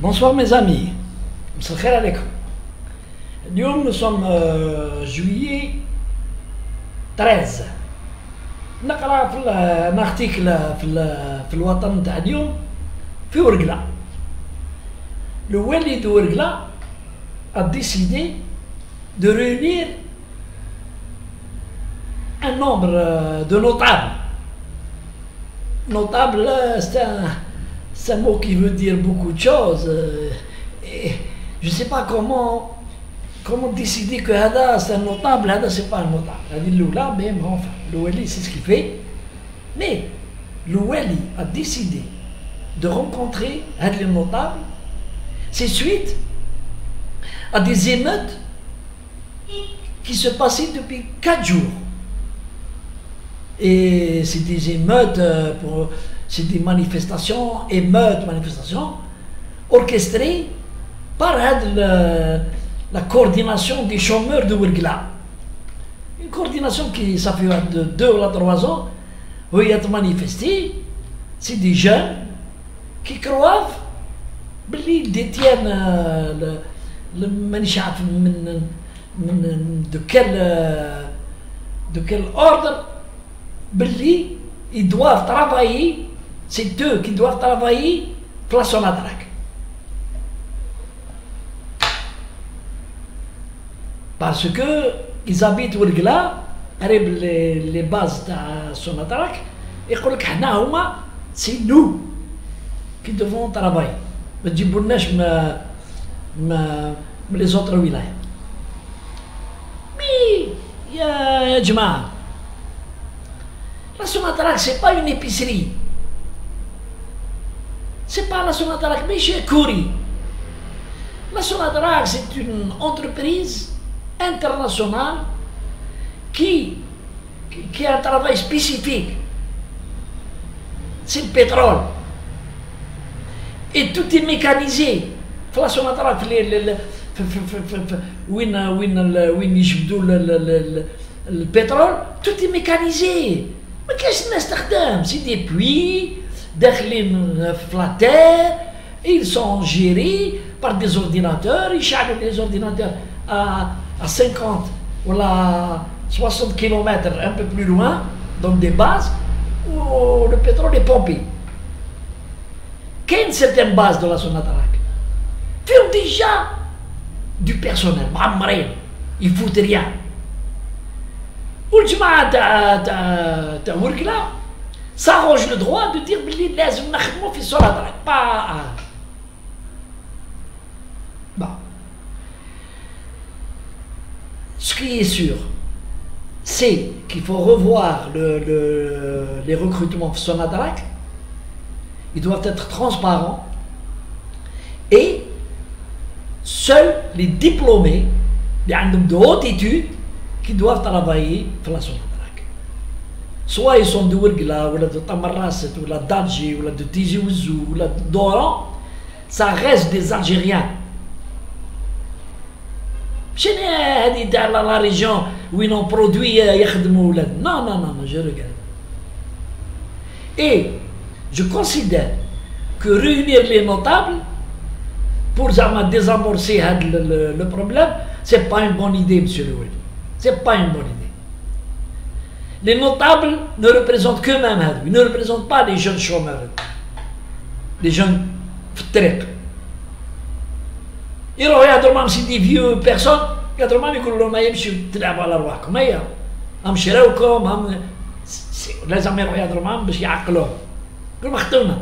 Bonsoir mes amis, مساء عليكم. اليوم nous sommes juillet 13. نقرا في الارتيكل في الوطن تاع اليوم في ورقله. Le والي de Ouargla a décidé de réunir un nombre de notables. Notable, c'est un mot qui veut dire beaucoup de choses. Et je ne sais pas comment décider que Hada c'est un notable, Hada c'est pas un notable. Mais enfin, le Wali c'est ce qu'il fait. Mais le Wali a décidé de rencontrer les notables. C'est suite à des émeutes qui se passaient depuis 4 jours. Et c'est des émeutes, c'est des manifestations orchestrées par la coordination des chômeurs de Ouargla. Une coordination qui, ça fait 2 ou 3 ans, où il y a manifesté. C'est des jeunes qui croient qu'ils détiennent de quel ordre. Ils doivent travailler, c'est eux qui doivent travailler pour Sonatrach. Parce que ils habitent Ouargla, les bases de Sonatrach, et c'est nous qui devons travailler. Mais les autres wilayas. Mais, ya Jama'a, la Sonatrach, ce n'est pas une épicerie. Ce n'est pas la Sonatrach, mais chez Kouri. La Sonatrach, c'est une entreprise internationale qui a un travail spécifique. C'est le pétrole. Et tout est mécanisé. La Sonatrach, le pétrole, tout est mécanisé. Mais qu'est-ce que c'est? C'est des puits, la terre, ils sont gérés par des ordinateurs, ils chargent les ordinateurs à 50 ou à 60 km un peu plus loin, dans des bases où le pétrole est pompé. Qu'il y a une certaine base de la Sonatrach, ils ont déjà du personnel, ils ne foutent rien. والجماعة تاع Ouargla s'arroge le droit de dire بلي لازم نخدموا في Sonatrach. Bon. Ce qui est sûr, c'est qu'il faut revoir les recrutements Sonatrach. Ils doivent être transparents et seuls les diplômés de haute étude qui doivent travailler pour la Sonatrach. Soit ils sont de Ouargla, ou de Tamarrasset, ou de Dadji, ou de Tizi Ouzou, ou de Doran, ça reste des Algériens. Chez la région où ils ont produit non, je regarde. Et je considère que réunir les notables pour désamorcer le problème, ce n'est pas une bonne idée, monsieur le Wali. Ce n'est pas une bonne idée. Les notables ne représentent qu'eux-mêmes. Ils ne représentent pas les jeunes chômeurs, les jeunes ftrek. Ils regardent même si des vieux personnes, ils regardent même qu'ils ont يمشوا تلعبوا على رواحكم. هيا هم شراوكم هم لازم يروحوا même باش يعقلوهم. يقولوا مختونا.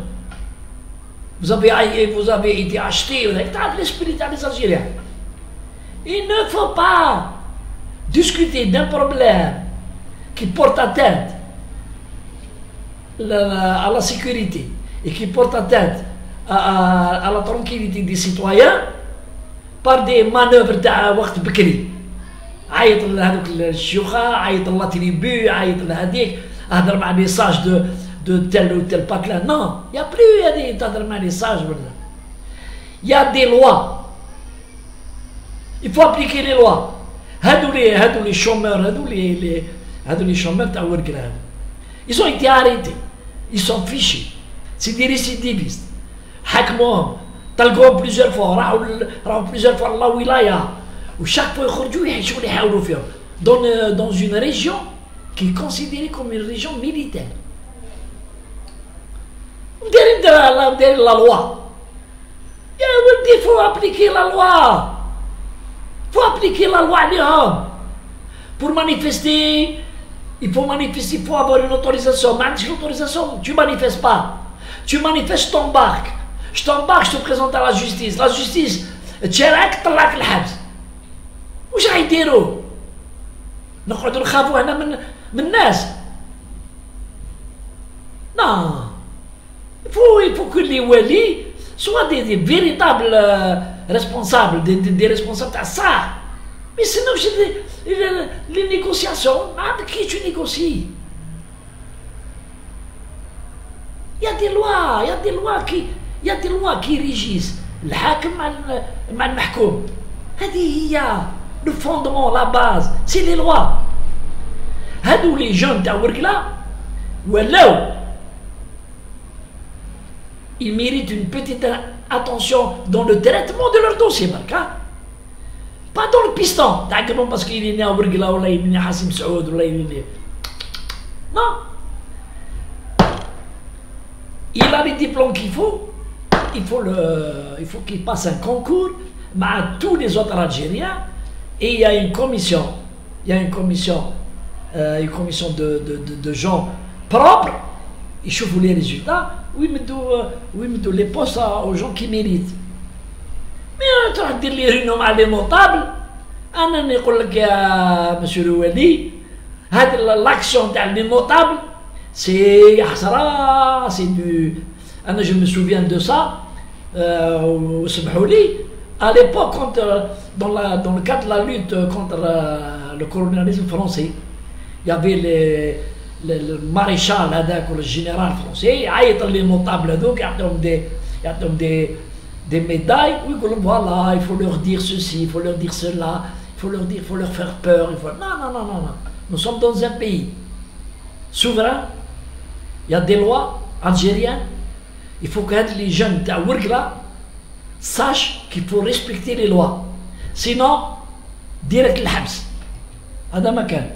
Vous avez été acheté. T'as l'esprit des Algériens. Il ne faut pas discuter d'un problème qui porte atteinte à la sécurité et qui porte atteinte à la tranquillité des citoyens par des manœuvres de وقت بكري. عيط لهذوك الشيوخة، عيط لا تريبو، عيط لهذيك، هضر مع des sages de tel ou tel patelin. Non, il n'y a plus d'hadr مع des sages. Il y a des lois. Il faut appliquer les lois. هادو les chômeurs, هادو les chômeurs تاع Ouargla. Ils ont été arrêtés, ils sont fichés. C'est des récidivistes. حكموهم تلقوهم plusieurs fois راحوا plusieurs fois لا ولاية وchaque fois يخرجوا شغل يحاولوا فيهم dans une région qui est considérée comme une région militaire. دايرين لا لوا يا ولدي faut appliquer la loi. Faut appliquer la loi عليهم. Pour manifester, il faut manifester, il faut avoir une autorisation. Mais si l'autorisation, tu manifestes pas. Tu manifestes, je t'embarque. Je t'embarque, je te présente à la justice. La justice, تشارك طلعك الحبس. واش غيديروا؟ نقعدوا نخافوا هنا من الناس. Non. Il faut que les walis soient des véritables responsables, des responsables de ça. Mais sinon, les négociations, avec qui tu négocies? Il y a des lois qui régissent الحاكم مع المحكوم. هذه هي le fondement, la base, c'est les lois. هادو les jeunes تاع ورقلا ولاو ils méritent une petite attention dans le traitement de leur dossier, pas dans le piston, parce qu'il est né à Ourgla ou il est né à Hassim Saoud ou il est né. Non. Il a les diplômes qu'il faut, il faut qu'il passe un concours, mais à tous les autres Algériens, et il y a une commission, de gens propres, ils chauffent les résultats. Oui, mais les postes aux gens qui méritent. Mais tu vas dire les réunions à l'émontable. أنا نقول لك يا monsieur الوالي هاد l'action تاع l'émontable c'est حسرة c'est du أنا je me souviens de ça وسمحوا لي à l'époque dans le cadre de la lutte contre le colonialisme français il y avait le maréchal هذاك ولا الجنرال français يعيط لي نوطابل هذوك يعطيهم des médailles ويقول لهم voilà il faut leur dire ceci, il faut leur dire cela, il faut leur faire peur, non, nous sommes dans un pays souverain, il y a des lois algériennes, il faut que les jeunes تاع ورقلا sachent qu'il faut respecter les lois, sinon direct الحبس. هذا ما كان.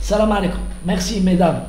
السلام عليكم. Merci mesdames.